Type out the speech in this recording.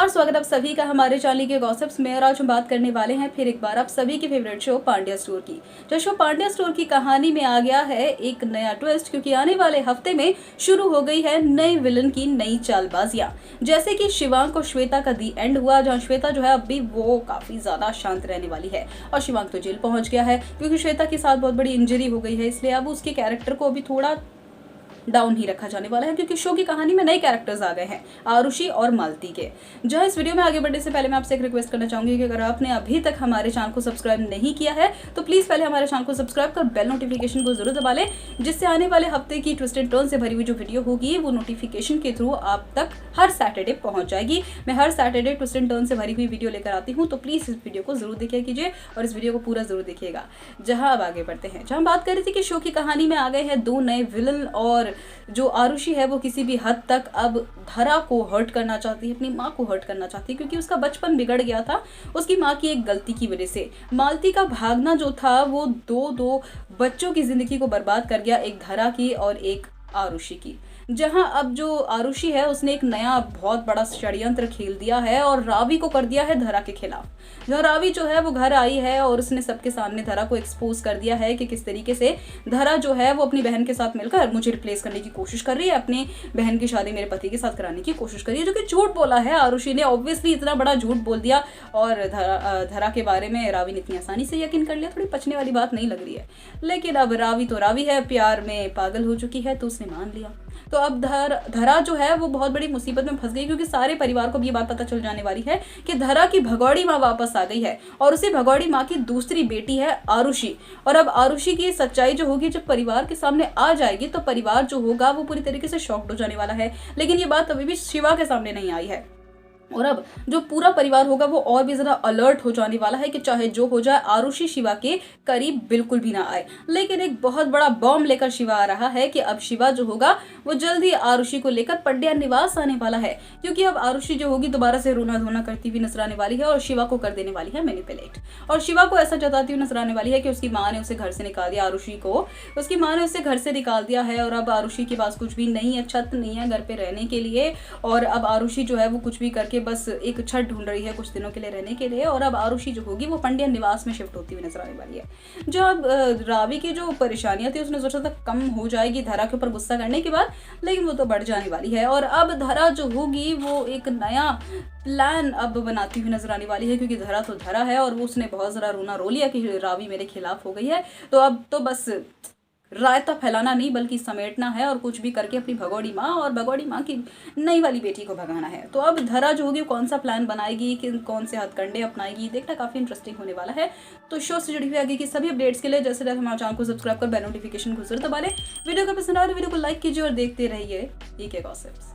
स्वागत आप सभी का हमारे चैनल के गॉसिप्स में। और आज हम बात करने वाले हैं फिर एक बार आप सभी की फेवरेट शो पांड्या स्टोर की। जो शो पांड्या स्टोर की कहानी में आ गया है एक नया ट्विस्ट, क्योंकि आने वाले हफ्ते में शुरू हो गई है नए विलन की नई चालबाजियां। जैसे कि शिवांक और श्वेता का दी एंड हुआ, जहाँ श्वेता जो है अभी वो काफी ज्यादा शांत रहने वाली है और शिवांक तो जेल पहुंच गया है क्योंकि श्वेता के साथ बहुत बड़ी इंजरी हो गई है। इसलिए अब उसके कैरेक्टर को अभी थोड़ा डाउन ही रखा जाने वाला है, क्योंकि शो की कहानी में नए कैरेक्टर्स आ गए हैं आरुषि और मालती के। जहां इस वीडियो में आगे बढ़ने से पहले मैं आपसे एक रिक्वेस्ट करना चाहूंगी कि अगर आपने अभी तक हमारे चैनल को सब्सक्राइब नहीं किया है तो प्लीज पहले हमारे चैनल को सब्सक्राइब कर बेल नोटिफिकेशन को जरूर दबा लें, जिससे आने वाले हफ्ते की ट्विस्टेड टर्न से भरी हुई जो वीडियो होगी वो नोटिफिकेशन के थ्रू आप तक हर सैटरडे पहुंच जाएगी। मैं हर सैटरडे ट्विस्टेड टर्न से भरी हुई वीडियो लेकर आती हूँ, तो प्लीज इस वीडियो को जरूर देखिए कीजिए और इस वीडियो को पूरा जरूर देखिएगा। जहां अब आगे बढ़ते हैं, जहां बात कर रही थी कि शो की कहानी में आ गए हैं दो नए विलन, और जो आरुषि है वो किसी भी हद तक अब धरा को हर्ट करना चाहती है, अपनी माँ को हर्ट करना चाहती है, क्योंकि उसका बचपन बिगड़ गया था उसकी माँ की एक गलती की वजह से। मालती का भागना जो था वो दो बच्चों की जिंदगी को बर्बाद कर गया, एक धरा की और एक आरुषि की। जहां अब जो आरुषि है उसने एक नया बहुत बड़ा षड्यंत्र खेल दिया है और रावी को कर दिया है धरा के खिलाफ। जहाँ रावी जो है वो घर आई है और उसने सबके सामने धरा को एक्सपोज कर दिया है कि किस तरीके से धरा जो है वो अपनी बहन के साथ मिलकर मुझे रिप्लेस करने की कोशिश कर रही है, अपनी बहन की शादी मेरे पति के साथ कराने की कोशिश कर रही है, जो कि झूठ बोला है आरुषि ने। ऑब्वियसली इतना बड़ा झूठ बोल दिया और धरा के बारे में रावी ने इतनी आसानी से यकीन कर लिया, थोड़ी पचने वाली बात नहीं लग रही है। लेकिन अब रावी तो रावी है, प्यार में पागल हो चुकी है, तो उसने मान लिया। तो अब धरा जो है वो बहुत बड़ी मुसीबत में फंस गई, क्योंकि सारे परिवार को भी ये बात पता चल जाने वाली है कि धरा की भगौड़ी माँ वापस आ गई है और उसी भगौड़ी माँ की दूसरी बेटी है आरुषि। और अब आरुषि की सच्चाई जो होगी जब परिवार के सामने आ जाएगी तो परिवार जो होगा वो पूरी तरीके से शॉक्ड हो जाने वाला है। लेकिन ये बात अभी भी शिवा के सामने नहीं आई है और अब जो पूरा परिवार होगा वो और भी ज़्यादा अलर्ट हो जाने वाला है कि चाहे जो हो जाए आरुषि शिवा के करीब बिल्कुल भी ना आए। लेकिन एक बहुत बड़ा बॉम्ब लेकर शिवा आ रहा है कि अब शिवा जो होगा वो जल्दी आरुषि को लेकर पंड्या निवास आने वाला है, क्योंकि अब आरुषि जो होगी दोबारा से रोना धोना करती हुई नजर आने वाली है और शिवा को कर देने वाली है मैनिपुलेट। और शिवा को ऐसा जताती हुई नजर आने वाली है कि उसकी माँ ने उसे घर से निकाल दिया, आरुषि को उसकी माँ ने उसे घर से निकाल दिया है और अब आरुषि के पास कुछ भी नहीं है, छत नहीं है घर पे रहने के लिए। और अब आरुषि जो है वो कुछ भी करके बस एक छत ढूंढ रही है कुछ दिनों के लिए रहने के लिए। और अब आरुषि जो होगी वो पंड्या निवास में शिफ्ट होती हुई नजर आने वाली है। जो अब रावी की जो परेशानियां थी उसने सोचा था कम हो जाएगी धरा के ऊपर गुस्सा करने के बाद, लेकिन वो तो बढ़ जाने वाली है। और अब धरा जो होगी वो एक नया प्लान अब बनाती हुई नजर आने वाली है, क्योंकि धरा तो धरा है और वो उसने बहुत ज़रा रोना रो लिया कि रावी मेरे खिलाफ हो गई है। तो अब तो बस रायता फैलाना नहीं बल्कि समेटना है और कुछ भी करके अपनी भगौड़ी माँ और भगौड़ी माँ की नई वाली बेटी को भगाना है। तो अब धरा जो होगी कौन सा प्लान बनाएगी, कि कौन से हथकंडे अपनाएगी, देखना काफी इंटरेस्टिंग होने वाला है। तो शो से जुड़ी हुई आगे की सभी अपडेट्स के लिए जैसे हमारे चैनल को सब्सक्राइब कर बेल नोटिफिकेशन को जरूर दबा लें। वीडियो को पसंद आए तो वीडियो को लाइक कीजिए और देखते रहिए गॉसिप्स।